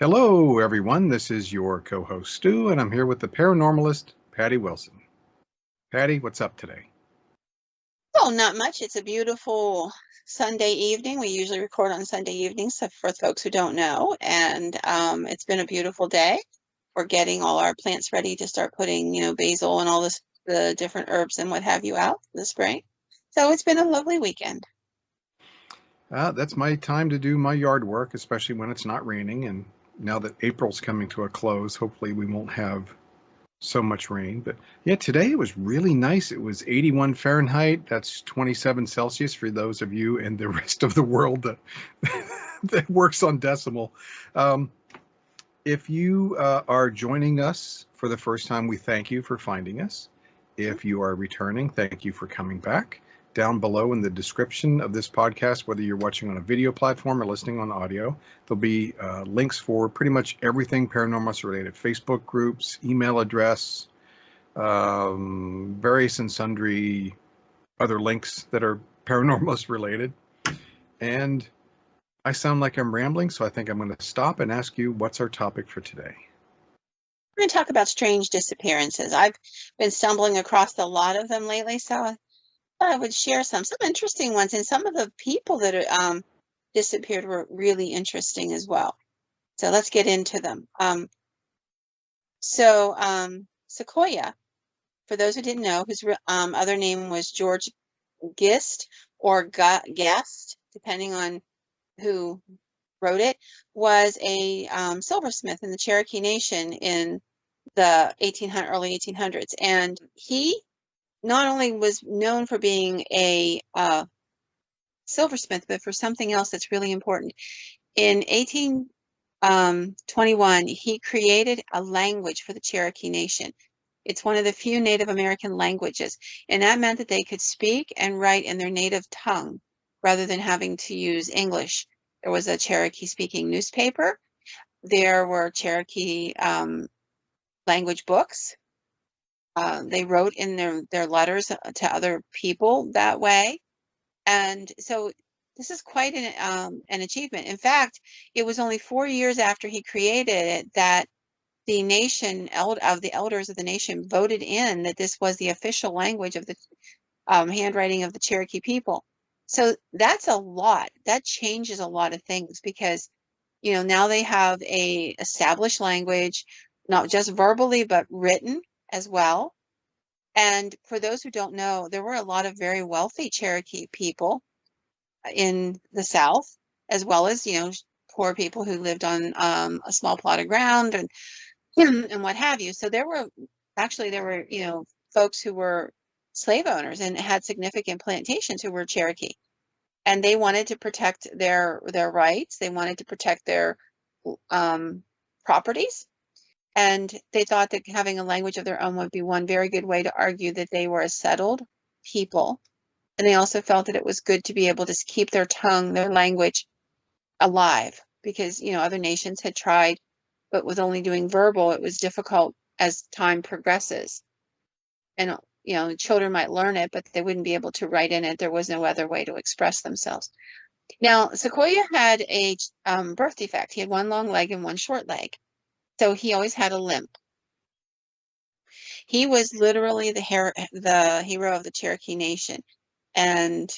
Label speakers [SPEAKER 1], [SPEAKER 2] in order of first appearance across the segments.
[SPEAKER 1] Hello, everyone. This is your co-host Stu, and I'm here with the paranormalist Patty Wilson. Patty, what's up today?
[SPEAKER 2] Oh, not much. It's a beautiful Sunday evening. We usually record on Sunday evenings, so for folks who don't know. And it's been a beautiful day. We're getting all our plants ready to start putting, basil and all the different herbs and what have you out in the spring. So it's been a lovely weekend.
[SPEAKER 1] That's my time to do my yard work, especially when it's not raining. And now that April's coming to a close, hopefully we won't have so much rain. But yeah, today it was really nice. It was 81 Fahrenheit. That's 27 Celsius for those of you in the rest of the world that that works on decimal. Um, if you are joining us for the first time, we thank you for finding us. If you are returning, thank you for coming back. Down below in the description of this podcast, whether you're watching on a video platform or listening on audio, there'll be links for pretty much everything paranormal related. Facebook groups, email address, various and sundry other links that are paranormalist related. And I sound like I'm rambling, so I think I'm going to stop and ask you, what's our topic for today?
[SPEAKER 2] We're going to talk about strange disappearances. I've been stumbling across a lot of them lately, so I thought I would share some interesting ones, and some of the people that disappeared were really interesting as well. So let's get into them. Sequoia, for those who didn't know, his other name was George Gist or Guest, depending on who wrote it, was a silversmith in the Cherokee Nation in the early 1800s. And he not only was known for being a silversmith, but for something else that's really important. In 1821, he created a language for the Cherokee Nation. It's one of the few Native American languages, and that meant that they could speak and write in their native tongue rather than having to use English. There was a Cherokee-speaking newspaper. There were Cherokee language books. They wrote in their letters to other people that way. And so this is quite an achievement. In fact, it was only 4 years after he created it that the elders of the nation voted in that this was the official language of the handwriting of the Cherokee people. So that's a lot. That changes a lot of things because, now they have a established language, not just verbally, but written as well. And for those who don't know, there were a lot of very wealthy Cherokee people in the South, as well as, poor people who lived on a small plot of ground and what have you. So there were, folks who were slave owners and had significant plantations who were Cherokee. And they wanted to protect their rights. They wanted to protect their properties. And they thought that having a language of their own would be one very good way to argue that they were a settled people. And they also felt that it was good to be able to keep their tongue, their language alive, because, other nations had tried, but with only doing verbal, it was difficult as time progresses. And, children might learn it, but they wouldn't be able to write in it. There was no other way to express themselves. Now, Sequoia had a birth defect. He had one long leg and one short leg. So he always had a limp. He was literally the hero of the Cherokee Nation. And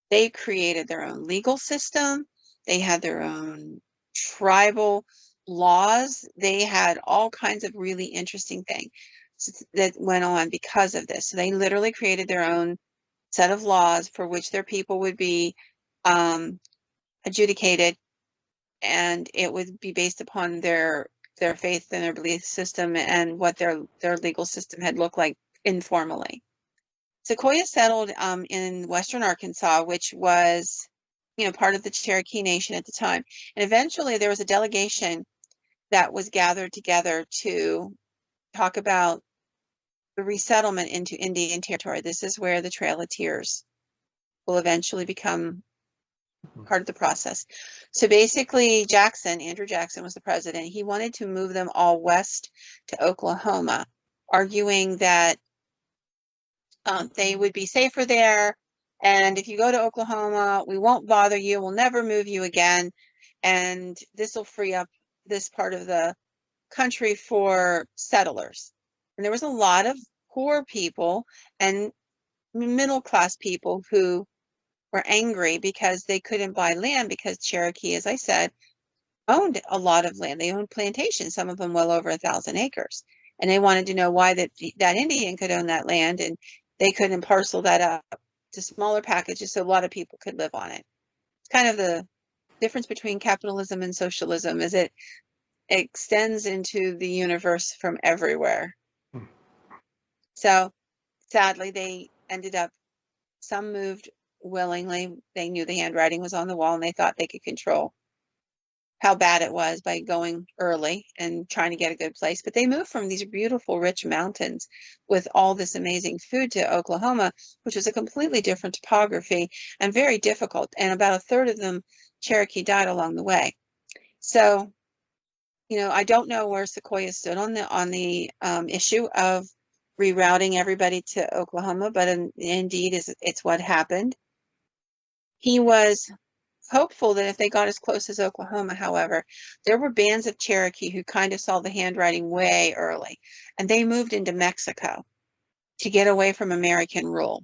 [SPEAKER 2] they created their own legal system. They had their own tribal laws. They had all kinds of really interesting things that went on because of this. So they literally created their own set of laws for which their people would be adjudicated, and it would be based upon their faith and their belief system and what their legal system had looked like informally. Sequoia settled in western Arkansas, which was, part of the Cherokee Nation at the time. And eventually there was a delegation that was gathered together to talk about the resettlement into Indian Territory. This is where the Trail of Tears will eventually become part of the process. So basically, Andrew Jackson was the president. He wanted to move them all west to Oklahoma, arguing that they would be safer there. And if you go to Oklahoma, we won't bother you. We'll never move you again. And this will free up this part of the country for settlers. And there was a lot of poor people and middle-class people who were angry because they couldn't buy land because Cherokee, as I said, owned a lot of land. They owned plantations, some of them well over 1,000 acres. And they wanted to know why that Indian could own that land and they couldn't parcel that up to smaller packages so a lot of people could live on it. It's kind of the difference between capitalism and socialism is it extends into the universe from everywhere.
[SPEAKER 1] Hmm.
[SPEAKER 2] So sadly, they ended up, some moved willingly. They knew the handwriting was on the wall and they thought they could control how bad it was by going early and trying to get a good place. But they moved from these beautiful, rich mountains with all this amazing food to Oklahoma, which was a completely different topography and very difficult. And about a third of them, Cherokee, died along the way. So, you know, I don't know where Sequoyah stood on the issue of rerouting everybody to Oklahoma, but indeed it's what happened. He was hopeful that if they got as close as Oklahoma, however, there were bands of Cherokee who kind of saw the handwriting way early, and they moved into Mexico to get away from American rule.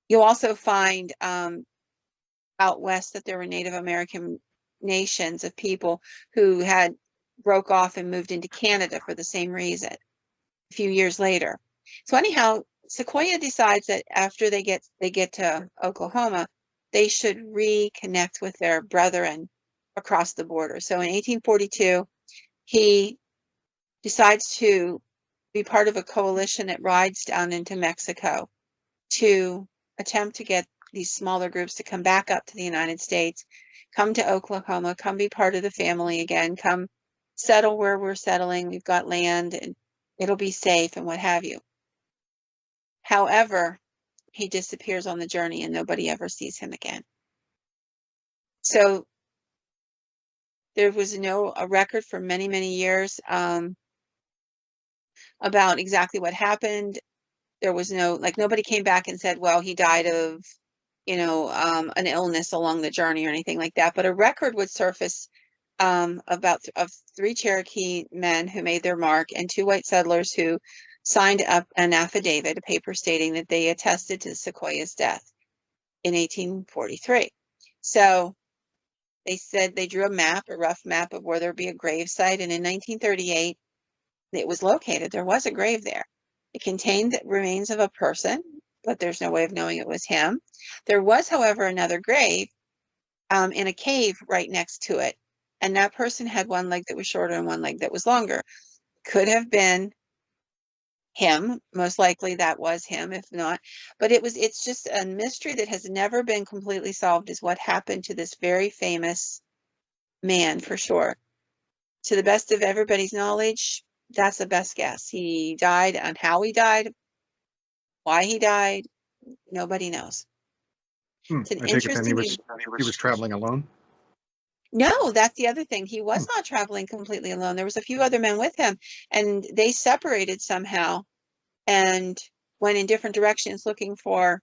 [SPEAKER 2] You'll also find out west that there were Native American nations of people who had broke off and moved into Canada for the same reason a few years later. So anyhow, Sequoyah decides that after they get to Oklahoma, they should reconnect with their brethren across the border. So in 1842, he decides to be part of a coalition that rides down into Mexico to attempt to get these smaller groups to come back up to the United States, come to Oklahoma, come be part of the family again, come settle where we're settling, we've got land and it'll be safe and what have you. However, he disappears on the journey and nobody ever sees him again. So there was a record for many, many years about exactly what happened. There was nobody came back and said, well, he died of, an illness along the journey or anything like that. But a record would surface of 3 Cherokee men who made their mark and 2 white settlers who signed up an affidavit, a paper stating that they attested to Sequoyah's death in 1843. So they said they drew a rough map of where there'd be a grave site. And in 1938, it was located. There was a grave there. It contained the remains of a person, but there's no way of knowing it was him. There was, however, another grave in a cave right next to it. And that person had one leg that was shorter and one leg that was longer. Could have been him. Most likely that was him, if not. But it's just a mystery that has never been completely solved, is what happened to this very famous man, for sure. To the best of everybody's knowledge, that's the best guess. He died, and how he died, why he died, nobody knows. It's an
[SPEAKER 1] I take it then he
[SPEAKER 2] interesting.
[SPEAKER 1] was traveling alone.
[SPEAKER 2] No, that's the other thing. He was not traveling completely alone. There was a few other men with him, and they separated somehow and went in different directions looking for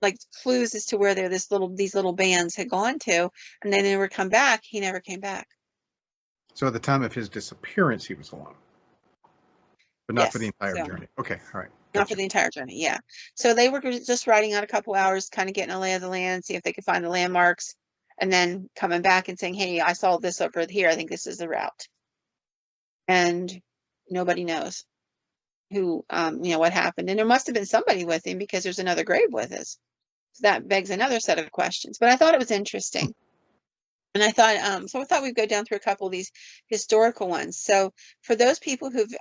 [SPEAKER 2] like clues as to where these little bands had gone to, and then they never come back. He never came back.
[SPEAKER 1] So at the time of his disappearance, he was alone, but not
[SPEAKER 2] Yes,
[SPEAKER 1] for the entire journey. Okay, all right.
[SPEAKER 2] Not for the entire journey, yeah. So they were just riding out a couple hours, kind of getting a lay of the land, see if they could find the landmarks, and then coming back and saying, hey, I saw this over here. I think this is the route. And nobody knows who, what happened. And there must have been somebody with him because there's another grave with us. So that begs another set of questions. But I thought it was interesting. And I thought we'd go down through a couple of these historical ones. So for those people who've,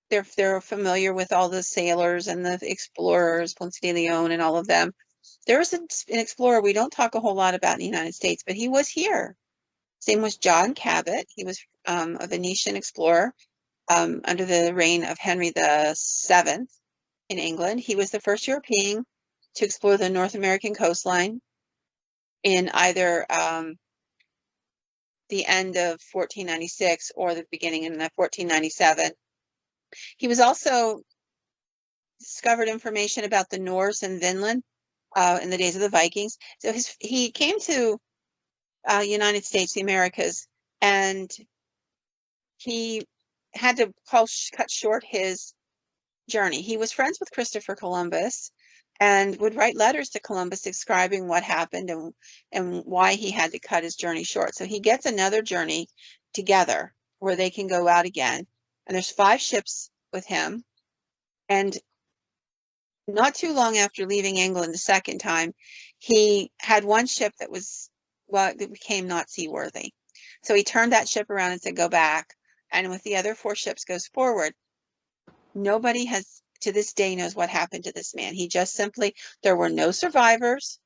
[SPEAKER 2] they're familiar with all the sailors and the explorers, Ponce de Leon and all of them. There was an explorer we don't talk a whole lot about in the United States, but he was here. His name was John Cabot. He was a Venetian explorer under the reign of Henry VII in England. He was the first European to explore the North American coastline in either the end of 1496 or the beginning in 1497. He was also discovered information about the Norse and Vinland in the days of the Vikings. So he came to United States, the Americas, and he had to cut short his journey. He was friends with Christopher Columbus and would write letters to Columbus describing what happened and why he had to cut his journey short. So he gets another journey together where they can go out again. And there's 5 ships with him. And not too long after leaving England the second time, he had one ship that became not seaworthy. So he turned that ship around and said, go back. And with the other 4 ships goes forward. Nobody has, to this day, knows what happened to this man. He just simply, there were no survivors.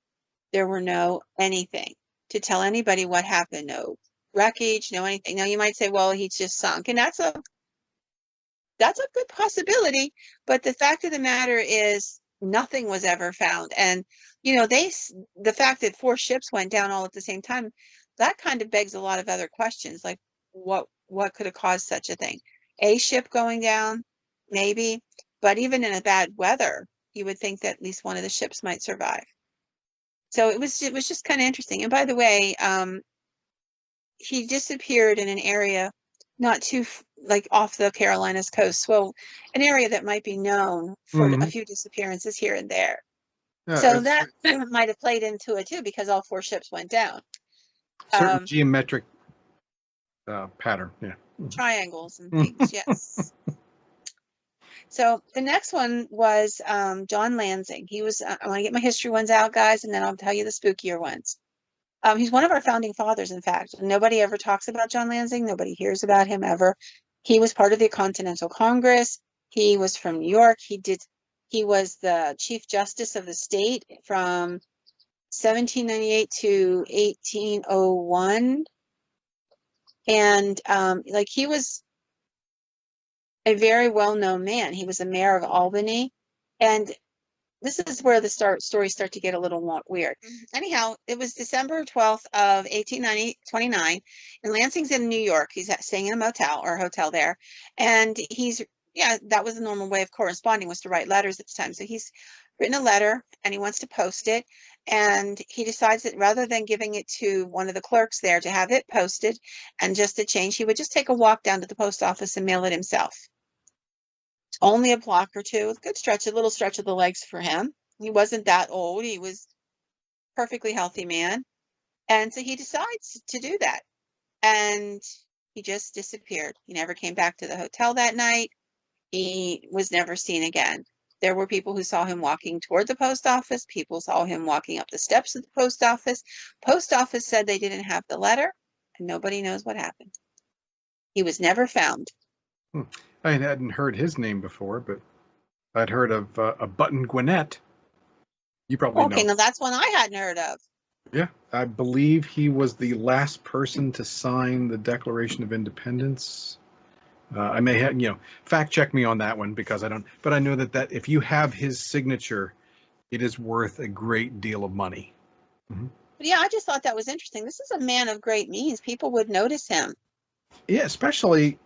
[SPEAKER 2] There were no anything to tell anybody what happened. No wreckage, no anything. Now you might say, well, he's just sunk. And that's a good possibility. But the fact of the matter is nothing was ever found. And, the fact that 4 ships went down all at the same time, that kind of begs a lot of other questions. Like what could have caused such a thing? A ship going down, maybe, but even in a bad weather, you would think that at least one of the ships might survive. So it was just kind of interesting. And by the way, he disappeared in an area not too like off the Carolinas coast. Well, an area that might be known for a few disappearances here and there. Yeah, so that might have played into it too, because all 4 ships went down.
[SPEAKER 1] Certain geometric pattern, yeah.
[SPEAKER 2] Triangles and things, yes. So the next one was John Lansing. He was, I want to get my history ones out, guys, and then I'll tell you the spookier ones. He's one of our founding fathers, in fact. Nobody ever talks about John Lansing. Nobody hears about him ever. He was part of the Continental Congress. He was from New York. He was the Chief Justice of the state from 1798 to 1801. And he was a very well-known man. He was the mayor of Albany. And this is where the stories start to get a little weird. Anyhow, it was December 12th of 1829, and Lansing's in New York. He's staying in a motel or a hotel there. And that was the normal way of corresponding, was to write letters at the time. So he's written a letter and he wants to post it. And he decides that rather than giving it to one of the clerks there to have it posted and just to change, he would just take a walk down to the post office and mail it himself. Only a block or two, a little stretch of the legs for him. He wasn't that old. He was a perfectly healthy man. And so he decides to do that. And he just disappeared. He never came back to the hotel that night. He was never seen again. There were people who saw him walking toward the post office. People saw him walking up the steps of the post office. Post office said they didn't have the letter, and nobody knows what happened. He was never found.
[SPEAKER 1] I hadn't heard his name before, but I'd heard of a Button Gwinnett. You probably know.
[SPEAKER 2] Okay, now that's one I hadn't heard of.
[SPEAKER 1] Yeah, I believe he was the last person to sign the Declaration of Independence. I may have, fact check me on that one, because I don't, but I know that if you have his signature, it is worth a great deal of money.
[SPEAKER 2] Mm-hmm. But yeah, I just thought that was interesting. This is a man of great means. People would notice him.
[SPEAKER 1] Yeah, especially,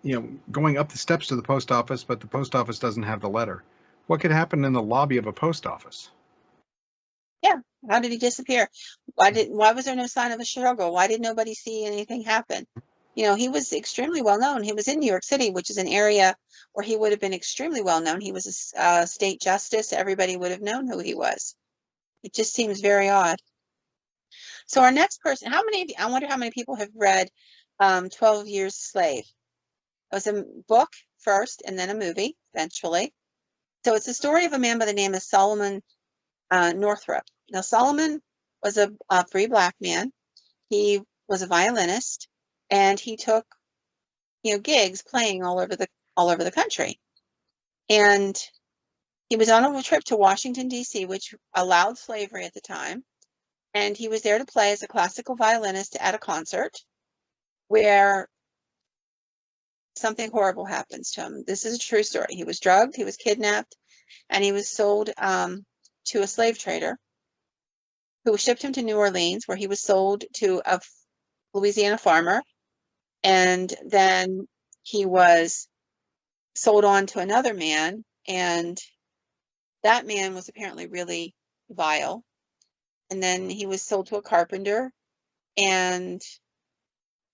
[SPEAKER 1] going up the steps to the post office, but the post office doesn't have the letter. What could happen in the lobby of a post office?
[SPEAKER 2] Yeah. How did he disappear? Why was there no sign of a struggle? Why did nobody see anything happen? He was extremely well known. He was in New York City, which is an area where he would have been extremely well known. He was a state justice. Everybody would have known who he was. It just seems very odd. So our next person, I wonder how many people have read 12 Years Slave. It was a book first and then a movie eventually. So it's the story of a man by the name of Solomon Northrop. Now, Solomon was a free black man. He was a violinist, and he took, gigs playing all over the country. And he was on a trip to Washington, D.C., which allowed slavery at the time. And he was there to play as a classical violinist at a concert where something horrible happens to him. This is a true story. He was drugged, he was kidnapped, and he was sold to a slave trader who shipped him to New Orleans, where he was sold to a Louisiana farmer. And then he was sold on to another man, and that man was apparently really vile. And then he was sold to a carpenter, And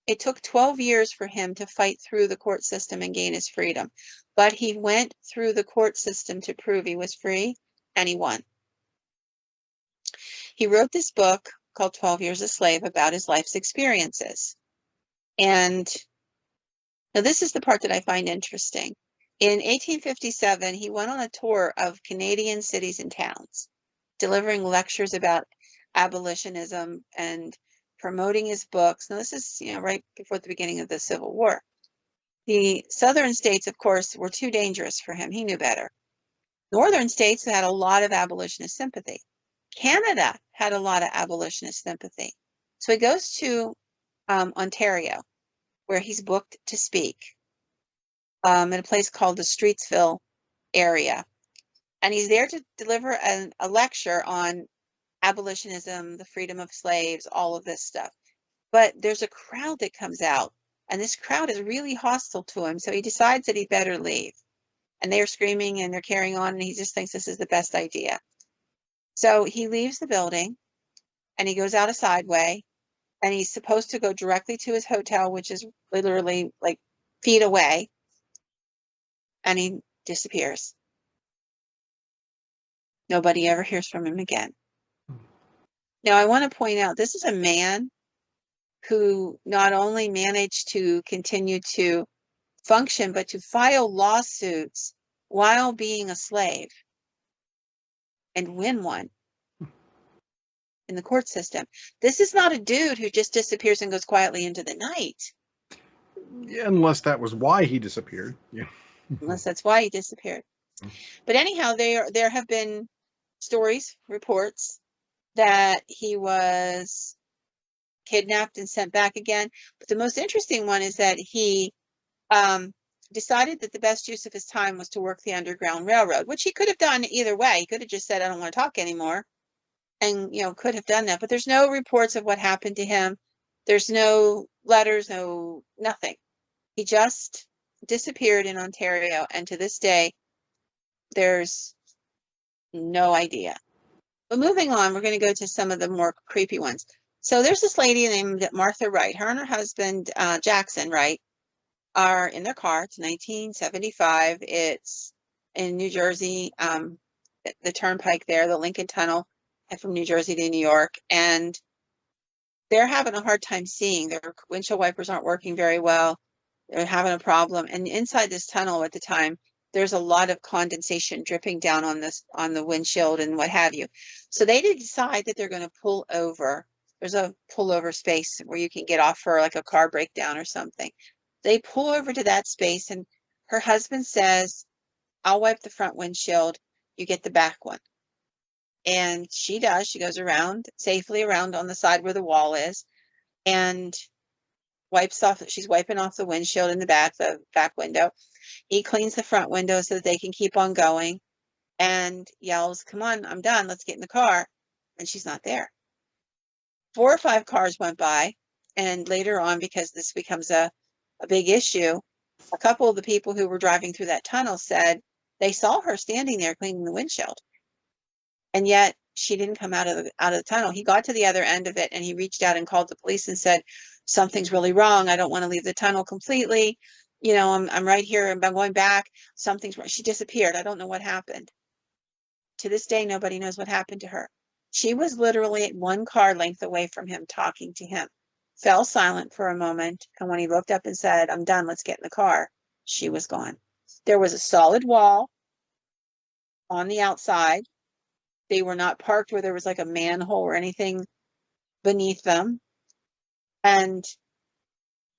[SPEAKER 2] it took 12 years for him to fight through the court system and gain his freedom. But he went through the court system to prove he was free, and he won. He wrote this book called 12 Years a Slave about his life's experiences. And now this is the part that I find interesting. In 1857, he went on a tour of Canadian cities and towns, delivering lectures about abolitionism and promoting his books. Now, this is, right before the beginning of the Civil War. The southern states, of course, were too dangerous for him. He knew better. Northern states had a lot of abolitionist sympathy. Canada had a lot of abolitionist sympathy. So he goes to Ontario, where he's booked to speak, in a place called the Streetsville area. And he's there to deliver a lecture on abolitionism, the freedom of slaves, all of this stuff. But there's a crowd that comes out, and this crowd is really hostile to him. So he decides that he better leave. And they're screaming and they're carrying on, and he just thinks this is the best idea. So he leaves the building and he goes out a side way, and he's supposed to go directly to his hotel, which is literally like feet away, and he disappears. Nobody ever hears from him again. Now, I want to point out, this is a man who not only managed to continue to function, but to file lawsuits while being a slave and win one in the court system. This is not a dude who just disappears and goes quietly into the night.
[SPEAKER 1] Yeah, unless that was why he disappeared. Yeah.
[SPEAKER 2] Unless that's why he disappeared. But anyhow, there have been stories, reports that he was kidnapped and sent back again. But the most interesting one is that he decided that the best use of his time was to work the Underground Railroad, which he could have done either way. He could have just said, I don't want to talk anymore, and could have done that. But there's no reports of what happened to him. There's no letters, nothing. He just disappeared in Ontario, and to this day, there's no idea. But moving on, we're going to go to some of the more creepy ones. So there's this lady named Martha Wright. Her and her husband, Jackson Wright, are in their car. It's 1975. It's in New Jersey, the turnpike there, the Lincoln Tunnel, from New Jersey to New York. And they're having a hard time seeing. Their windshield wipers aren't working very well. They're having a problem. And inside this tunnel at the time, there's a lot of condensation dripping down on the windshield and what have you. So they decide that they're going to pull over. There's a pullover space where you can get off for like a car breakdown or something. They pull over to that space, and her husband says, I'll wipe the front windshield, you get the back one. And she does. She goes safely around on the side where the wall is, and she's wiping off the windshield in the back window. He cleans the front window so that they can keep on going, and yells, come on, I'm done, let's get in the car. And she's not there. 4 or 5 cars went by, and later on, because this becomes a big issue, a couple of the people who were driving through that tunnel said they saw her standing there cleaning the windshield, and yet she didn't come out of the tunnel. He got to the other end of it, and he reached out and called the police and said, something's really wrong. I don't want to leave the tunnel completely. I'm right here, and I'm going back. Something's wrong. She disappeared. I don't know what happened. To this day, nobody knows what happened to her. She was literally 1 car length away from him, talking to him. Fell silent for a moment, and when he looked up and said, I'm done, let's get in the car, she was gone. There was a solid wall on the outside. They were not parked where there was like a manhole or anything beneath them. And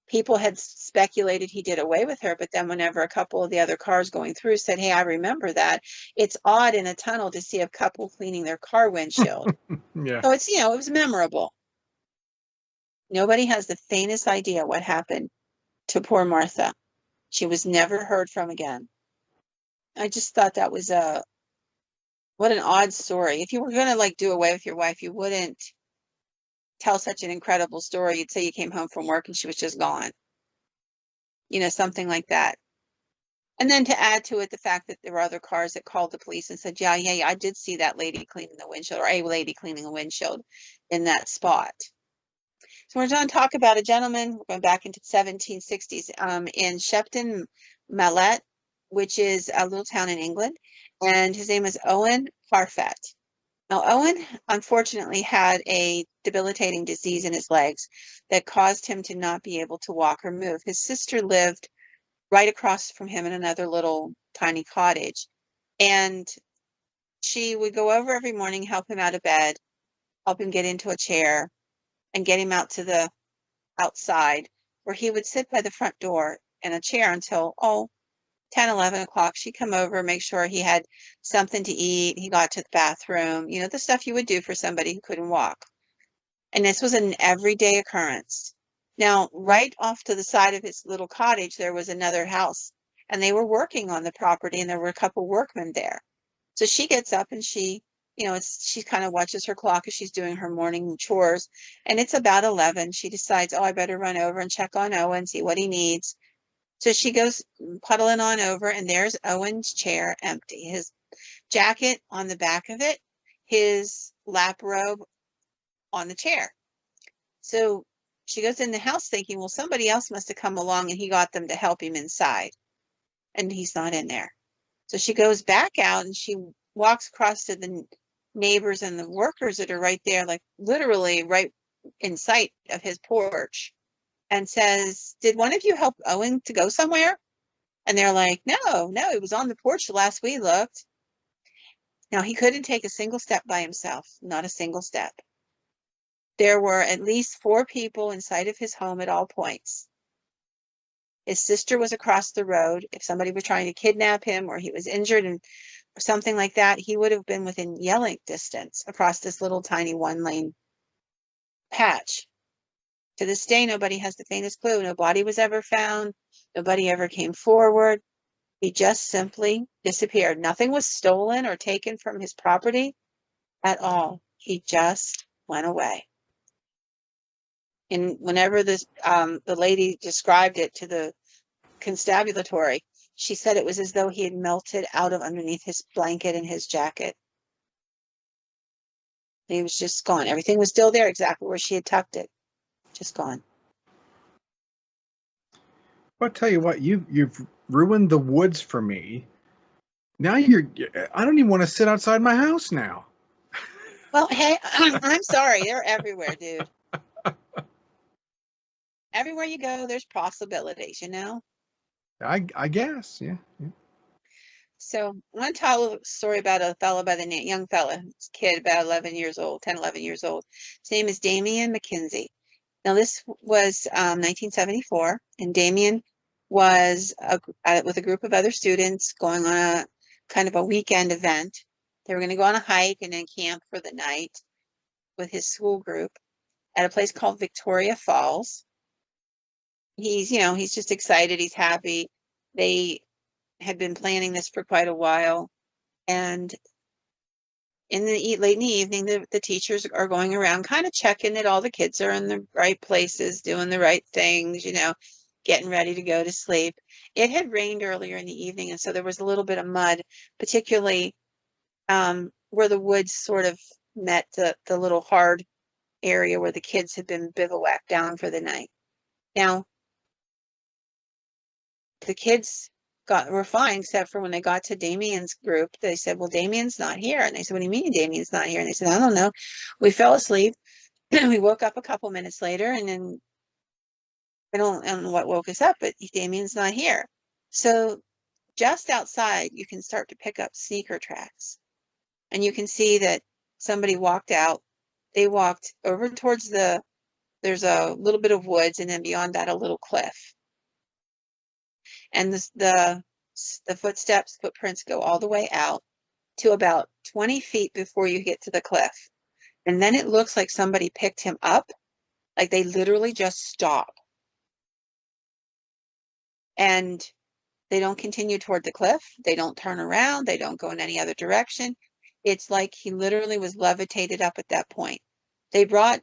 [SPEAKER 2] people had speculated he did away with her, but then whenever a couple of the other cars going through said, hey, I remember that. It's odd in a tunnel to see a couple cleaning their car windshield.
[SPEAKER 1] Yeah.
[SPEAKER 2] So it's, it was memorable. Nobody has the faintest idea what happened to poor Martha. She was never heard from again. I just thought that was what an odd story. If you were going to do away with your wife, you wouldn't tell such an incredible story. You'd say you came home from work and she was just gone. Something like that. And then to add to it the fact that there were other cars that called the police and said, yeah, I did see that lady cleaning the windshield, or a lady cleaning a windshield in that spot. So we're going to talk about a gentleman, we're going back into the 1760s, in Shepton Mallet, which is a little town in England, and his name is Owen Parfet. Now, Owen unfortunately had a debilitating disease in his legs that caused him to not be able to walk or move. His sister lived right across from him in another little tiny cottage, and she would go over every morning, help him out of bed, help him get into a chair, and get him out to the outside, where he would sit by the front door in a chair until, 10, 11 o'clock. She'd come over, make sure he had something to eat, he got to the bathroom, the stuff you would do for somebody who couldn't walk. And this was an everyday occurrence. Now, right off to the side of his little cottage, there was another house, and they were working on the property, and there were a couple workmen there. So she gets up and she kind of watches her clock as she's doing her morning chores, and it's about 11. She decides, I better run over and check on Owen, see what he needs. So she goes puddling on over, and there's Owen's chair empty. His jacket on the back of it, his lap robe on the chair. So she goes in the house thinking, well, somebody else must have come along and he got them to help him inside, and he's not in there. So she goes back out and she walks across to the neighbors and the workers that are right there, like literally right in sight of his porch, and says, did one of you help Owen to go somewhere? And they're like, no, he was on the porch the last we looked. Now, he couldn't take a single step by himself, not a single step. There were at least 4 people in sight of his home at all points. His sister was across the road. If somebody was trying to kidnap him or he was injured or something like that, he would have been within yelling distance across this little tiny 1-lane patch. To this day, nobody has the faintest clue. No body was ever found. Nobody ever came forward. He just simply disappeared. Nothing was stolen or taken from his property at all. He just went away. And whenever the lady described it to the constabulary, she said it was as though he had melted out of underneath his blanket and his jacket. He was just gone. Everything was still there, exactly where she had tucked it. Just gone.
[SPEAKER 1] Well, I'll tell you what, you've ruined the woods for me. Now I don't even want to sit outside my house now.
[SPEAKER 2] Well, hey, I'm sorry. They're everywhere, dude. Everywhere you go, there's possibilities,
[SPEAKER 1] I guess, yeah.
[SPEAKER 2] So I want to tell a story about a fellow by the name, young fella, kid about 11 years old, 10, 11 years old. His name is Damien McKenzie. Now, this was 1974, and Damien was with a group of other students going on a kind of a weekend event. They were going to go on a hike and then camp for the night with his school group at a place called Victoria Falls. He's just excited. He's happy. They had been planning this for quite a while, and late in the evening, the teachers are going around kind of checking that all the kids are in the right places, doing the right things, getting ready to go to sleep. It had rained earlier in the evening, and so there was a little bit of mud, particularly where the woods sort of met the little hard area where the kids had been bivouacked down for the night. Now, the kids were fine, except for when they got to Damien's group, they said, well, Damien's not here. And they said, what do you mean Damien's not here? And they said, I don't know. We fell asleep. We woke up a couple minutes later, and then I don't know what woke us up, but Damien's not here. So just outside, you can start to pick up sneaker tracks. And you can see that somebody walked out. They walked over towards there's a little bit of woods, and then beyond that, a little cliff. And the footprints go all the way out to about 20 feet before you get to the cliff. And then it looks like somebody picked him up, like they literally just stop. And they don't continue toward the cliff. They don't turn around. They don't go in any other direction. It's like he literally was levitated up at that point. They brought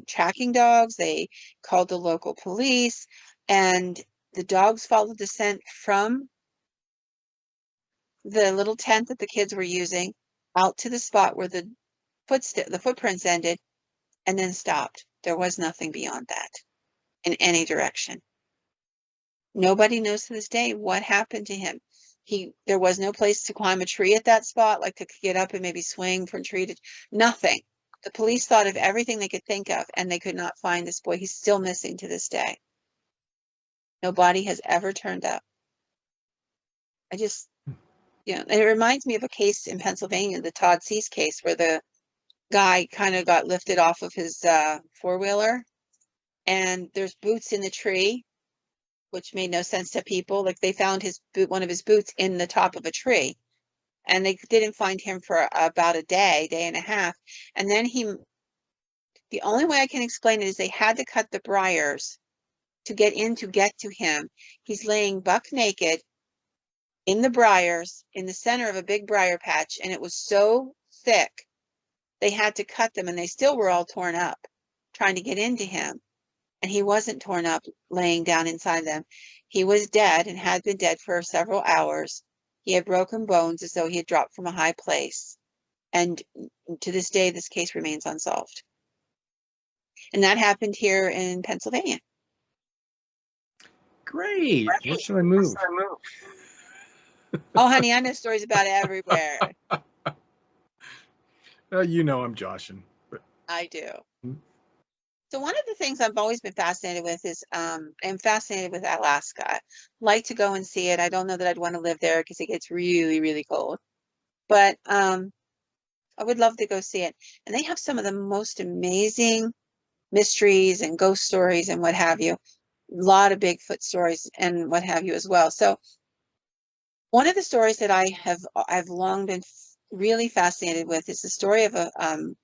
[SPEAKER 2] tracking dogs. They called the local police, and the dogs followed the scent from the little tent that the kids were using out to the spot where the footprints ended, and then stopped. There was nothing beyond that in any direction. Nobody knows to this day what happened to him. There was no place to climb a tree at that spot, like to get up and maybe swing from tree to nothing. The police thought of everything they could think of, and they could not find this boy. He's still missing to this day. No body has ever turned up. I just, it reminds me of a case in Pennsylvania, the Todd Cease case, where the guy kind of got lifted off of his four-wheeler, and there's boots in the tree, which made no sense to people. Like, they found one of his boots in the top of a tree, and they didn't find him for about a day and a half. And then the only way I can explain it is they had to cut the briars to get to him. He's laying buck naked in the briars in the center of a big briar patch, and it was so thick they had to cut them, and they still were all torn up trying to get into him. And he wasn't torn up laying down inside them. He was dead and had been dead for several hours. He had broken bones as though he had dropped from a high place. And to this day, this case remains unsolved. And that happened here in Pennsylvania.
[SPEAKER 1] Great. Where should I move?
[SPEAKER 2] Oh, honey, I know stories about everywhere.
[SPEAKER 1] I'm joshing. But...
[SPEAKER 2] I do. So one of the things I've always been fascinated with is, I'm fascinated with Alaska. I'd like to go and see it. I don't know that I'd want to live there because it gets really, really cold. But I would love to go see it. And they have some of the most amazing mysteries and ghost stories and what have you. A lot of Bigfoot stories and what have you as well. So one of the stories that I've long been really fascinated with is the story of a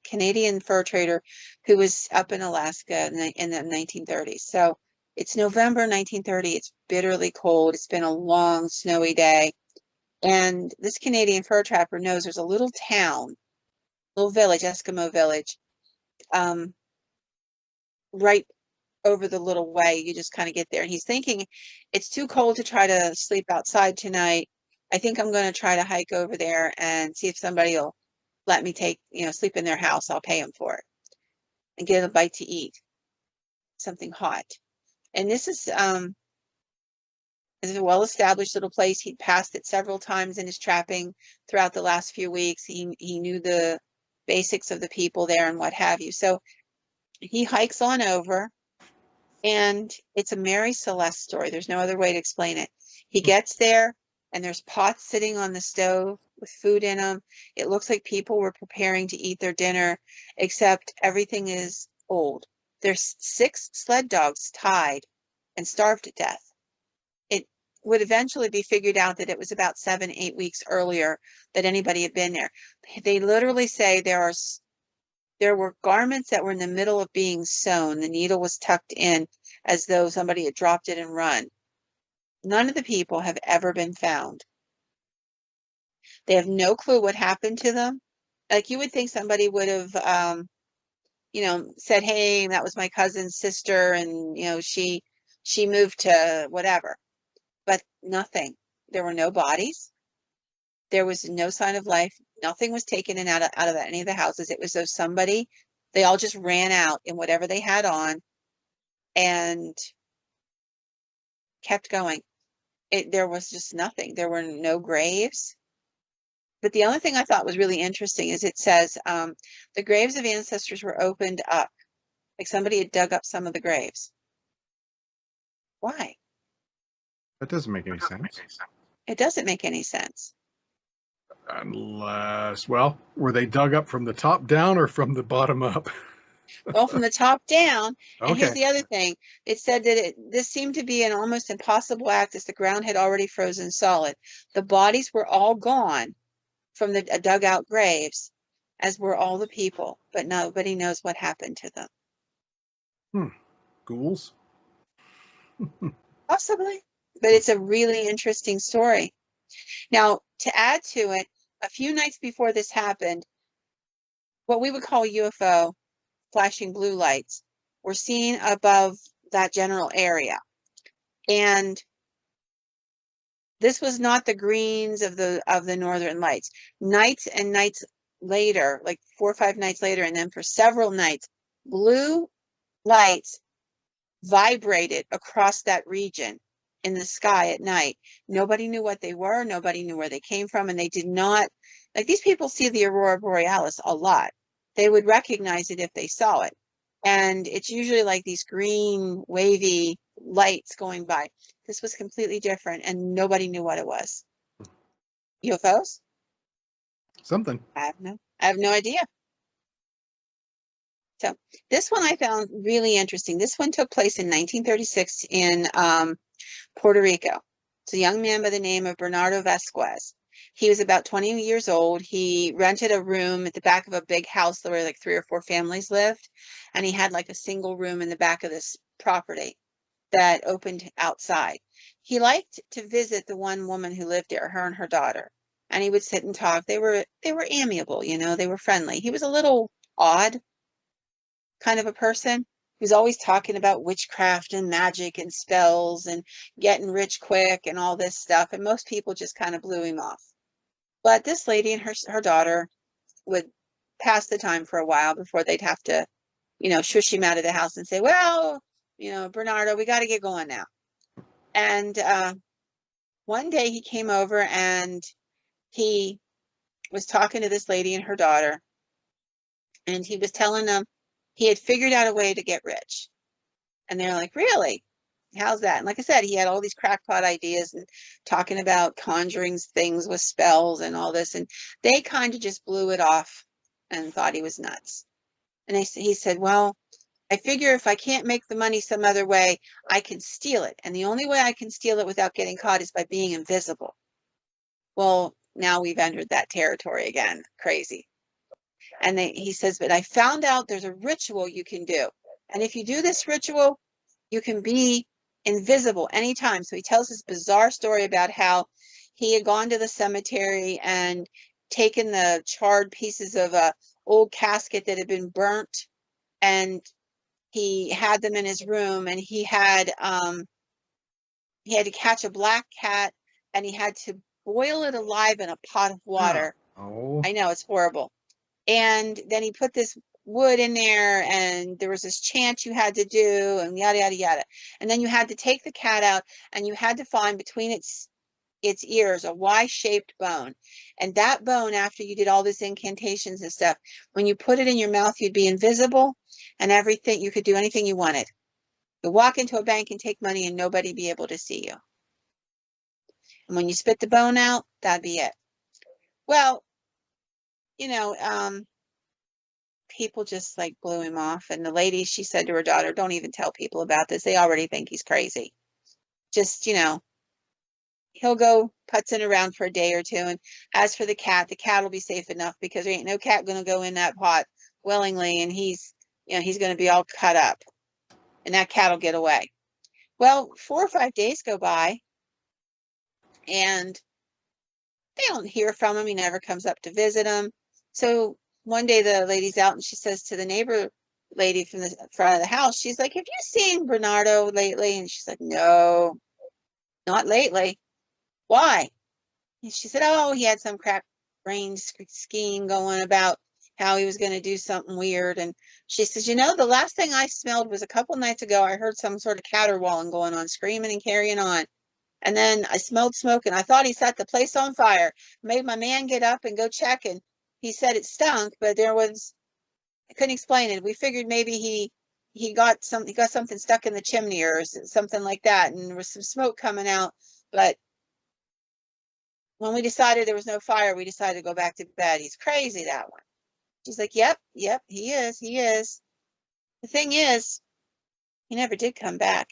[SPEAKER 2] Canadian fur trader who was up in Alaska in the 1930s. So it's November 1930. It's bitterly cold. It's been a long snowy day. And this Canadian fur trapper knows there's a little town, little village, Eskimo village, right over the little way. You just kind of get there. And he's thinking, it's too cold to try to sleep outside tonight. I think I'm going to try to hike over there and see if somebody will let me sleep in their house. I'll pay them for it and get a bite to eat, something hot. And this is a well-established little place. He'd passed it several times in his trapping throughout the last few weeks. He knew the basics of the people there and what have you. So he hikes on over, and it's a Mary Celeste story. There's no other way to explain it. He gets there, and there's pots sitting on the stove with food in them. It looks like people were preparing to eat their dinner, except everything is old. There's 6 sled dogs tied and starved to death. It would eventually be figured out that it was about 7-8 weeks earlier that anybody had been there. They literally say there were garments that were in the middle of being sewn. The needle was tucked in as though somebody had dropped it and run. None of the people have ever been found. They have no clue what happened to them. Like, you would think somebody would have, said, hey, that was my cousin's sister, and, she moved to whatever. But nothing. There were no bodies. There was no sign of life. Nothing was taken in out of any of the houses. It was as though they all just ran out in whatever they had on and kept going. There was just nothing. There were no graves. But the only thing I thought was really interesting is it says the graves of ancestors were opened up. Like somebody had dug up some of the graves. Why?
[SPEAKER 1] That doesn't make any sense.
[SPEAKER 2] It doesn't make any sense.
[SPEAKER 1] Unless, were they dug up from the top down or from the bottom up?
[SPEAKER 2] Well, from the top down. And
[SPEAKER 1] Okay.
[SPEAKER 2] here's the other thing. It said that this seemed to be an almost impossible act as the ground had already frozen solid. The bodies were all gone from the dug out graves, as were all the people, but nobody knows what happened to them.
[SPEAKER 1] Ghouls?
[SPEAKER 2] Possibly. But it's a really interesting story. Now, to add to it, a few nights before this happened, what we would call UFO, flashing blue lights, were seen above that general area. And this was not the greens of the northern lights. Nights and nights later, like 4 or 5 nights later, and then for several nights, blue lights vibrated across that region in the sky at night. Nobody knew what they were. Nobody knew where they came from. And they did not, like, these people see the aurora borealis a lot. They would recognize it if they saw it. And it's usually like these green, wavy lights going by. This was completely different, and nobody knew what it was. UFOs?
[SPEAKER 1] Something.
[SPEAKER 2] I have no idea. So this one I found really interesting. This one took place in 1936 in Puerto Rico. It's a young man by the name of Bernardo Vasquez. He was about 20 years old. He rented a room at the back of a big house where like 3 or 4 families lived. And he had like a single room in the back of this property that opened outside. He liked to visit the one woman who lived there, her and her daughter. And he would sit and talk. They were amiable, you know, they were friendly. He was a little odd kind of a person. He was always talking about witchcraft and magic and spells and getting rich quick and all this stuff. And most people just kind of blew him off. But this lady and her daughter would pass the time for a while before they'd have to, you know, shush him out of the house and say, well, you know, Bernardo, we got to get going now. And one day he came over and he was talking to this lady and her daughter. And he was telling them he had figured out a way to get rich. And they're like, really? How's that? And like I said, he had all these crackpot ideas and talking about conjuring things with spells and all this. And they kind of just blew it off and thought he was nuts. And he said, well, I figure if I can't make the money some other way, I can steal it. And the only way I can steal it without getting caught is by being invisible. Well, now we've entered that territory again. Crazy. And he says, but I found out there's a ritual you can do. And if you do this ritual, you can be invisible anytime. So he tells this bizarre story about how he had gone to the cemetery and taken the charred pieces of a old casket that had been burnt, and he had them in his room, and he had to catch a black cat, and he had to boil it alive in a pot of water.
[SPEAKER 1] Oh.
[SPEAKER 2] I know, it's horrible. And then he put this wood in there, and there was this chant you had to do, and yada, yada, yada. And then you had to take the cat out, and you had to find between its ears a Y-shaped bone. And that bone, after you did all these incantations and stuff, when you put it in your mouth, you'd be invisible, and everything, you could do anything you wanted. You walk into a bank and take money, and nobody be able to see you. And when you spit the bone out, that'd be it. Well, you know, people just like blew him off. And the lady, she said to her daughter, don't even tell people about this. They already think he's crazy. Just, you know, he'll go putzing around for a day or two. And as for the cat will be safe enough because there ain't no cat going to go in that pot willingly. And he's, you know, he's going to be all cut up, and that cat will get away. Well, 4 or 5 days go by, and they don't hear from him. He never comes up to visit them. So one day the lady's out, and she says to the neighbor lady from the front of the house, she's like, have you seen Bernardo lately? And she's like, no, not lately. Why? And she said, oh, he had some crack brain scheme going about how he was going to do something weird. And she says, you know, the last thing I smelled was a couple nights ago. I heard some sort of caterwauling going on, screaming and carrying on. And then I smelled smoke, and I thought he set the place on fire. Made my man get up and go check, and he said it stunk, but there was, I couldn't explain it. We figured maybe he got something stuck in the chimney or something like that, and there was some smoke coming out. But when we decided there was no fire, we decided to go back to bed. He's crazy, that one. She's like, yep, he is. The thing is, he never did come back.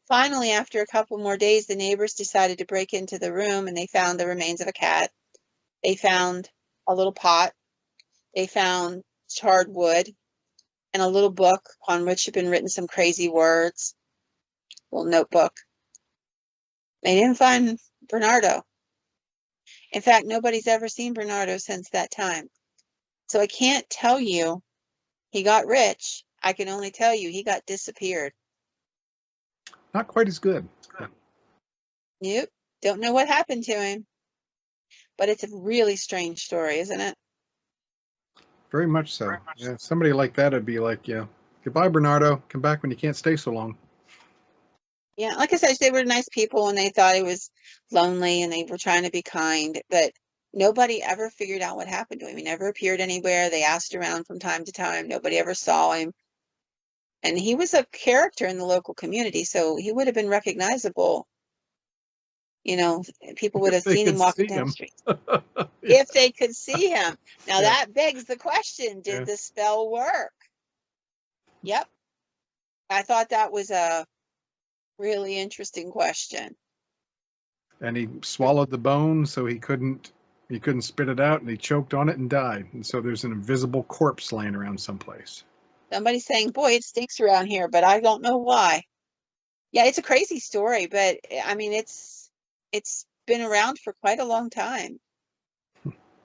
[SPEAKER 2] Finally, after a couple more days, the neighbors decided to break into the room, and they found the remains of a cat. They found a little pot. They found charred wood and a little book on which had been written some crazy words, a little notebook. They didn't find Bernardo. In fact, nobody's ever seen Bernardo since that time. So I can't tell you he got rich. I can only tell you he got disappeared.
[SPEAKER 1] Not quite as good.
[SPEAKER 2] Nope. Don't know what happened to him. But it's a really strange story, isn't it?
[SPEAKER 1] Very much so. Yeah, somebody like that would be like, yeah, Goodbye, Bernardo. Come back when you can't stay so long.
[SPEAKER 2] Yeah, like I said, they were nice people and they thought he was lonely and they were trying to be kind, but nobody ever figured out what happened to him. He never appeared anywhere. They asked around from time to time. Nobody ever saw him. And he was a character in the local community, so he would have been recognizable. You know, people would
[SPEAKER 1] If
[SPEAKER 2] have
[SPEAKER 1] they
[SPEAKER 2] seen him
[SPEAKER 1] could
[SPEAKER 2] walking
[SPEAKER 1] see
[SPEAKER 2] down the
[SPEAKER 1] him.
[SPEAKER 2] street
[SPEAKER 1] Yeah.
[SPEAKER 2] if they could see him. Now
[SPEAKER 1] Yeah.
[SPEAKER 2] that begs the question, did
[SPEAKER 1] Yeah.
[SPEAKER 2] the spell work? Yep. I thought that was a really interesting question.
[SPEAKER 1] And he swallowed the bone, so he couldn't spit it out, and he choked on it and died. And so there's an invisible corpse laying around someplace.
[SPEAKER 2] Somebody's saying, boy, it stinks around here, but I don't know why. Yeah, it's a crazy story, but I mean, it's been around for quite a long time.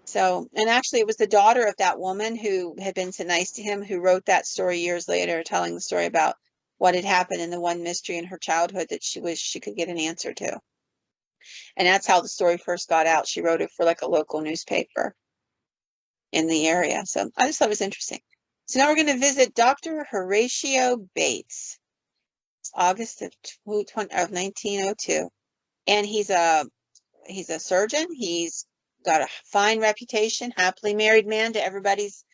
[SPEAKER 2] So, and actually, it was the daughter of that woman who had been so nice to him who wrote that story years later, telling the story about what had happened in the one mystery in her childhood that she wished she could get an answer to. And that's how the story first got out. She wrote it for like a local newspaper in the area. So I just thought it was interesting. So now we're going to visit Dr. Horatio Bates. It's August of 1902. And he's a surgeon. He's got a fine reputation, happily married man to everybody's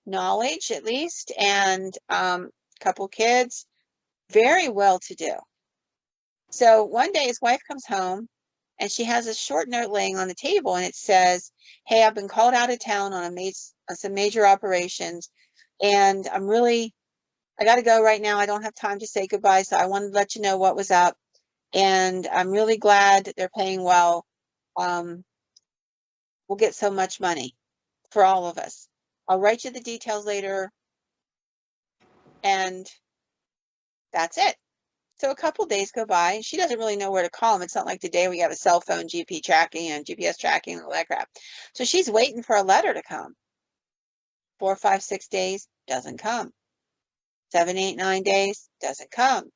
[SPEAKER 2] knowledge, at least, and couple kids, very well to do. So one day his wife comes home and she has a short note laying on the table and it says, hey, I've been called out of town on some major operations and I got to go right now. I don't have time to say goodbye. So I wanted to let you know what was up. And I'm really glad that they're paying well. We'll get so much money for all of us. I'll write you the details later. And that's it. So a couple days go by and she doesn't really know where to call him. It's not like today we have a cell phone, GP tracking and GPS tracking and all that crap. So she's waiting for a letter to come. 4, 5, 6 days, doesn't come. 7, 8, 9 days, doesn't come.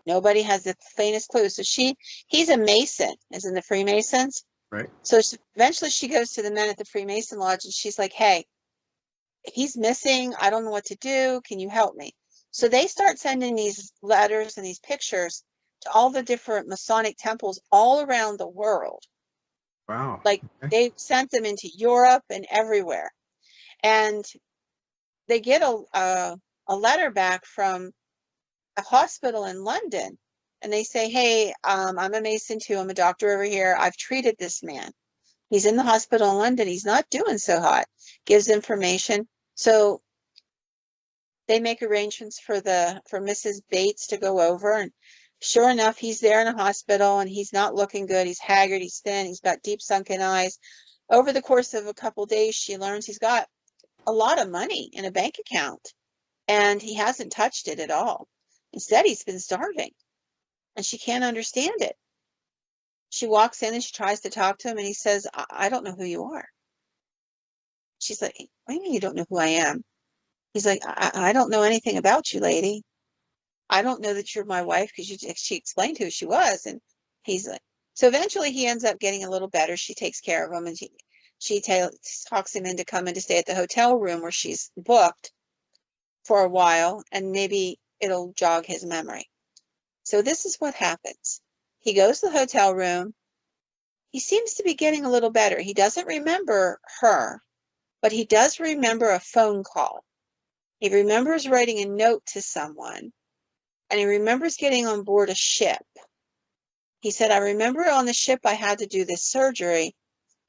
[SPEAKER 2] Nobody has the faintest clue. So he's a Mason, as in the Freemasons.
[SPEAKER 1] Right.
[SPEAKER 2] So eventually she goes to the men at the Freemason Lodge and she's like, hey, he's missing. I don't know what to do. Can you help me? So they start sending these letters and these pictures to all the different Masonic temples all around the world.
[SPEAKER 1] Wow.
[SPEAKER 2] Like
[SPEAKER 1] Okay.
[SPEAKER 2] they sent them into Europe and everywhere. And they get a letter back from a hospital in London. And they say, hey, I'm a Mason too. I'm a doctor over here. I've treated this man. He's in the hospital in London. He's not doing so hot. Gives information. So they make arrangements for Mrs. Bates to go over. And sure enough, he's there in a hospital and he's not looking good. He's haggard. He's thin. He's got deep sunken eyes. Over the course of a couple days, she learns he's got a lot of money in a bank account and he hasn't touched it at all. Instead, he's been starving and she can't understand it. She walks in and she tries to talk to him and he says, I don't know who you are. She's like, what do you mean you don't know who I am? He's like, I don't know anything about you, lady. I don't know that you're my wife because she explained who she was. And he's like, so eventually he ends up getting a little better. She takes care of him and she talks him into coming to stay at the hotel room where she's booked for a while and maybe it'll jog his memory. So this is what happens. He goes to the hotel room. He seems to be getting a little better. He doesn't remember her, but he does remember a phone call. He remembers writing a note to someone, and he remembers getting on board a ship. He said, I remember on the ship I had to do this surgery,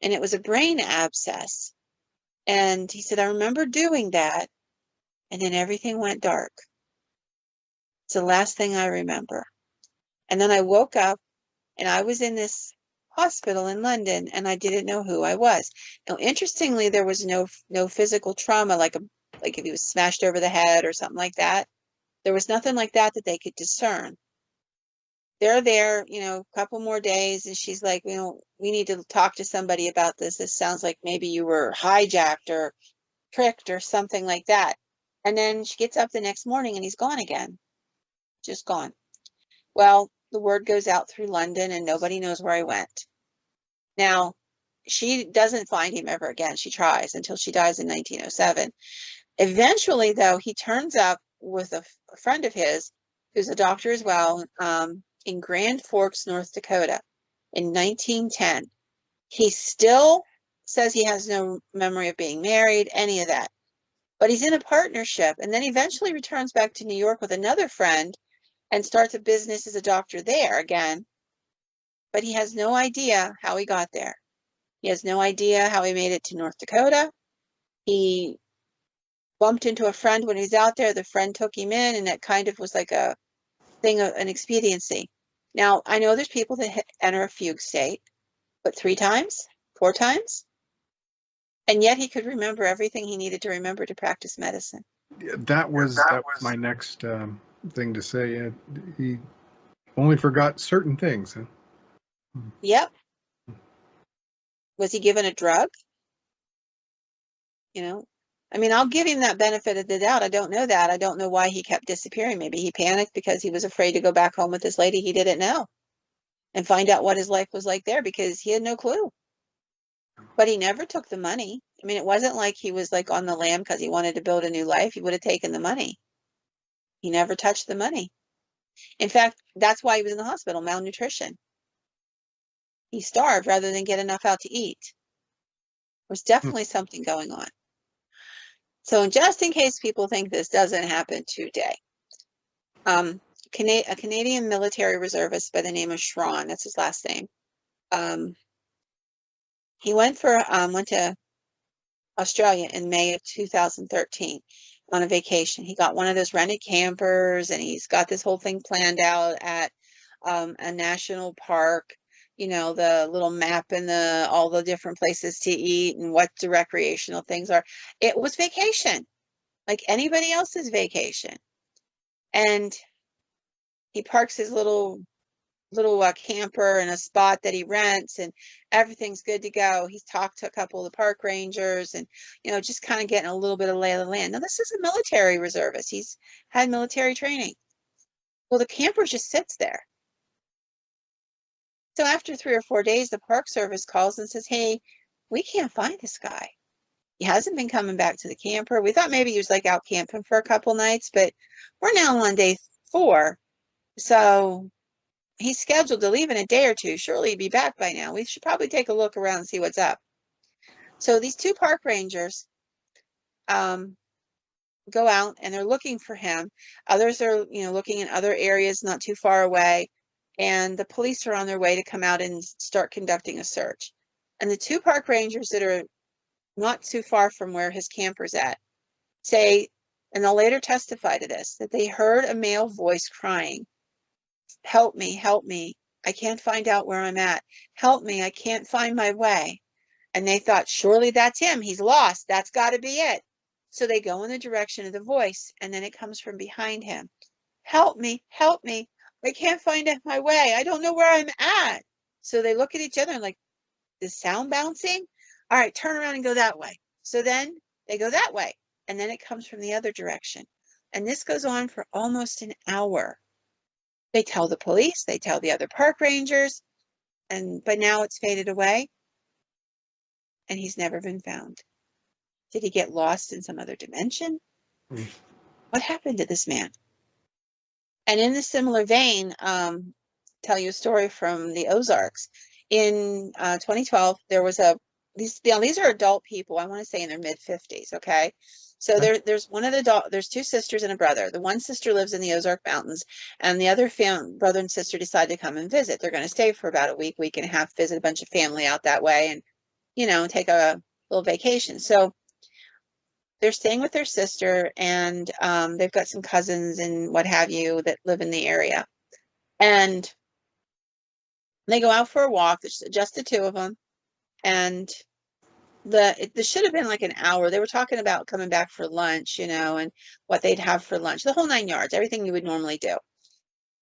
[SPEAKER 2] and it was a brain abscess. And he said, I remember doing that, and then everything went dark. It's the last thing I remember. And then I woke up, and I was in this hospital in London, and I didn't know who I was. Now, interestingly, there was no physical trauma, like if he was smashed over the head or something like that. There was nothing like that they could discern. They're there, a couple more days, and she's like, we need to talk to somebody about this. This sounds like maybe you were hijacked or tricked or something like that. And then she gets up the next morning and he's gone again. Just gone. Well, the word goes out through London and nobody knows where he went. Now, she doesn't find him ever again. She tries until she dies in 1907. Eventually, though, he turns up with a friend of his who's a doctor as well, in Grand Forks, North Dakota in 1910. He still says he has no memory of being married, any of that. But he's in a partnership, and then eventually returns back to New York with another friend and starts a business as a doctor there again. But he has no idea how he got there. He has no idea how he made it to North Dakota. He bumped into a friend when he was out there. The friend took him in, and it kind of was like a thing of an expediency. Now, I know there's people that enter a fugue state, but 3 times, 4 times, and yet he could remember everything he needed to remember to practice medicine.
[SPEAKER 1] That was my next thing to say. He only forgot certain things. Huh?
[SPEAKER 2] Yep. Was he given a drug? You know, I mean, I'll give him that benefit of the doubt. I don't know that. I don't know why he kept disappearing. Maybe he panicked because he was afraid to go back home with this lady he didn't know and find out what his life was like there, because he had no clue. But he never took the money. I mean, it wasn't like he was like on the lam because he wanted to build a new life. He would have taken the money. He never touched the money. In fact, that's why he was in the hospital, malnutrition. He starved rather than get enough out to eat. There was definitely something going on. So just in case people think this doesn't happen today, a Canadian military reservist by the name of Schron, that's his last name, he went to Australia in May of 2013 on a vacation. He got one of those rented campers, and he's got this whole thing planned out at a national park. You know, the little map and all the different places to eat and what the recreational things are. It was vacation, like anybody else's vacation. And he parks his little camper in a spot that he rents, and everything's good to go. He's talked to a couple of the park rangers, and just kind of getting a little bit of lay of the land. Now, this is a military reservist. He's had military training. Well, the camper just sits there. So after 3 or 4 days, the Park Service calls and says, hey, we can't find this guy. He hasn't been coming back to the camper. We thought maybe he was like out camping for a couple nights, but we're now on day 4. So he's scheduled to leave in a day or 2. Surely he'd be back by now. We should probably take a look around and see what's up. So these 2 park rangers go out and they're looking for him. Others are, looking in other areas not too far away. And the police are on their way to come out and start conducting a search. And the 2 park rangers that are not too far from where his camper's at say, and they'll later testify to this, that they heard a male voice crying, help me, help me. I can't find out where I'm at. Help me, I can't find my way. And they thought, surely that's him. He's lost. That's got to be it. So they go in the direction of the voice, and then it comes from behind him. Help me, help me. I can't find my way. I don't know where I'm at. So they look at each other and like, is sound bouncing? All right, turn around and go that way. So then they go that way, and then it comes from the other direction. And this goes on for almost an hour. They tell the police, they tell the other park rangers, but now it's faded away, and he's never been found. Did he get lost in some other dimension? What happened to this man? And in the similar vein, tell you a story from the Ozarks. In 2012, there was these are adult people, I want to say in their mid-50s, okay? So there's there's 2 sisters and a brother. The one sister lives in the Ozark Mountains, and the other brother and sister decide to come and visit. They're going to stay for about a week and a half, visit a bunch of family out that way, and take a little vacation. So they're staying with their sister, and they've got some cousins and what have you that live in the area. And they go out for a walk, just the 2 of them, and this should have been like an hour. They were talking about coming back for lunch, and what they'd have for lunch, the whole 9 yards, everything you would normally do.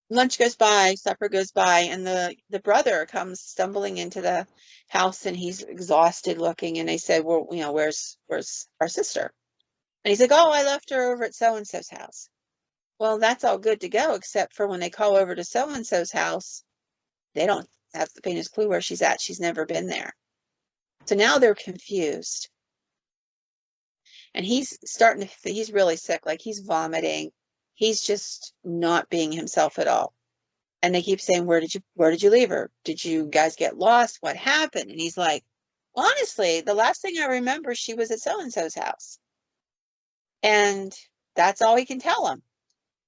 [SPEAKER 2] Lunch goes by, supper goes by, and the brother comes stumbling into the house, and he's exhausted looking, and they said, well, where's our sister? And he's like, oh, I left her over at so-and-so's house. Well, that's all good to go, except for when they call over to so-and-so's house, they don't have the faintest clue where she's at. She's never been there. So now they're confused. and he's really sick, like he's vomiting. He's just not being himself at all. And they keep saying, where did you leave her? Did you guys get lost? What happened? And he's like, honestly, the last thing I remember, she was at so-and-so's house. And that's all he can tell them.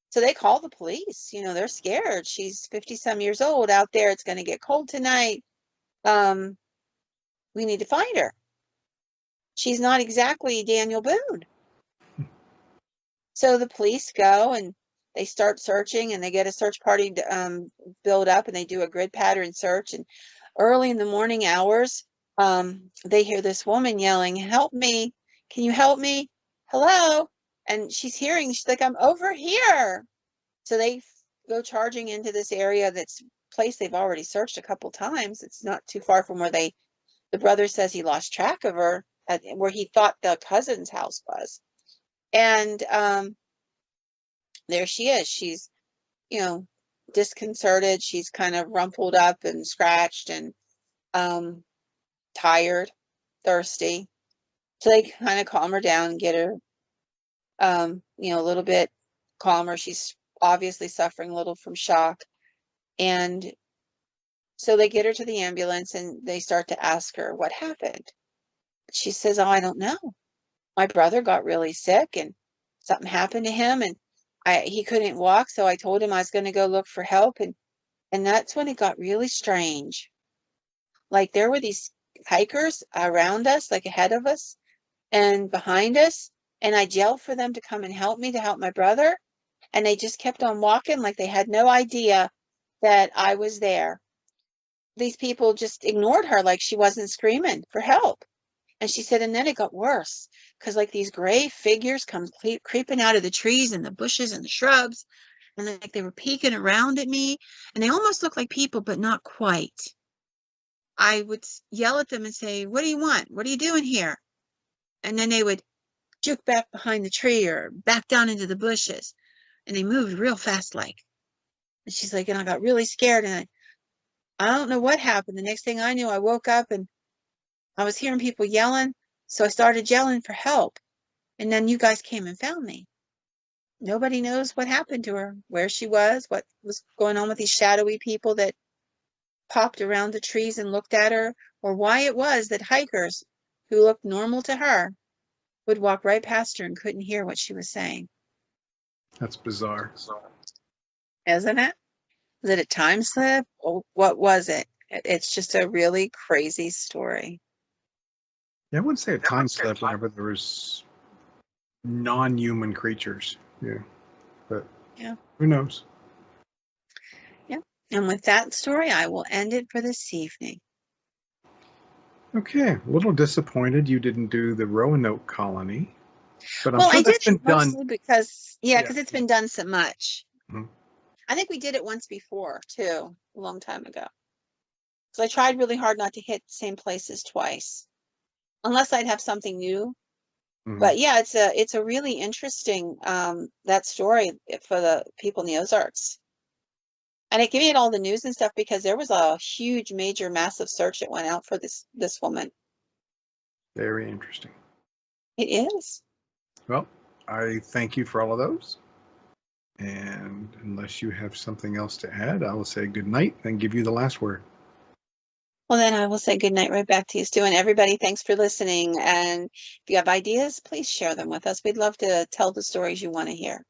[SPEAKER 2] So they call the police. They're scared. She's 50 some years old out there. It's going to get cold tonight. We need to find her. She's not exactly Daniel Boone. So the police go and they start searching, and they get a search party build up, and they do a grid pattern search. And early in the morning hours, they hear this woman yelling, "Help me! Can you help me? Hello?" And she's like, "I'm over here." So they go charging into this area that's place they've already searched a couple times. It's not too far from where the brother says he lost track of her, where he thought the cousin's house was. And there she is. She's, disconcerted. She's kind of rumpled up and scratched and tired, thirsty. So they kind of calm her down and get her, a little bit calmer. She's obviously suffering a little from shock. And so they get her to the ambulance, and they start to ask her what happened. She says, "Oh, I don't know. My brother got really sick and something happened to him, and he couldn't walk, so I told him I was going to go look for help, and that's when it got really strange. Like there were these hikers around us, like ahead of us and behind us, and I yelled for them to come and help me, to help my brother, and they just kept on walking like they had no idea that I was there. These people just ignored her like she wasn't screaming for help." And she said, and then it got worse, because like these gray figures come creeping out of the trees and the bushes and the shrubs, and like they were peeking around at me, and they almost looked like people, but not quite. I would yell at them and say, "What do you want? What are you doing here?" And then they would juke back behind the tree or back down into the bushes, and they moved real fast like. And she's like, and I got really scared, and I don't know what happened. The next thing I knew, I woke up and I was hearing people yelling, so I started yelling for help. And then you guys came and found me. Nobody knows what happened to her, where she was, what was going on with these shadowy people that popped around the trees and looked at her, or why it was that hikers who looked normal to her would walk right past her and couldn't hear what she was saying.
[SPEAKER 1] That's bizarre.
[SPEAKER 2] Isn't it? Was it a time slip? Or what was it? It's just a really crazy story.
[SPEAKER 1] Yeah, I wouldn't say a time slip whenever there was non-human creatures. Yeah, but
[SPEAKER 2] Yeah.
[SPEAKER 1] Who knows?
[SPEAKER 2] Yeah. And with that story, I will end it for this evening.
[SPEAKER 1] Okay, a little disappointed you didn't do the Roanoke colony, but I'm
[SPEAKER 2] Well,
[SPEAKER 1] sure
[SPEAKER 2] I did
[SPEAKER 1] that's been
[SPEAKER 2] mostly
[SPEAKER 1] done.
[SPEAKER 2] because it's been done so much.
[SPEAKER 1] Mhm.
[SPEAKER 2] I think we did it once before too, a long time ago. So I tried really hard not to hit the same places twice, unless I'd have something new.
[SPEAKER 1] Mhm.
[SPEAKER 2] But yeah, it's a really interesting that story for the people in the Ozarks. And it gave me all the news and stuff because there was a huge, major, massive search that went out for this woman.
[SPEAKER 1] Very interesting.
[SPEAKER 2] It is.
[SPEAKER 1] Well, I thank you for all of those. And unless you have something else to add, I will say good night and give you the last word.
[SPEAKER 2] Well, then I will say good night right back to you, Stu. And everybody, thanks for listening. And if you have ideas, please share them with us. We'd love to tell the stories you want to hear.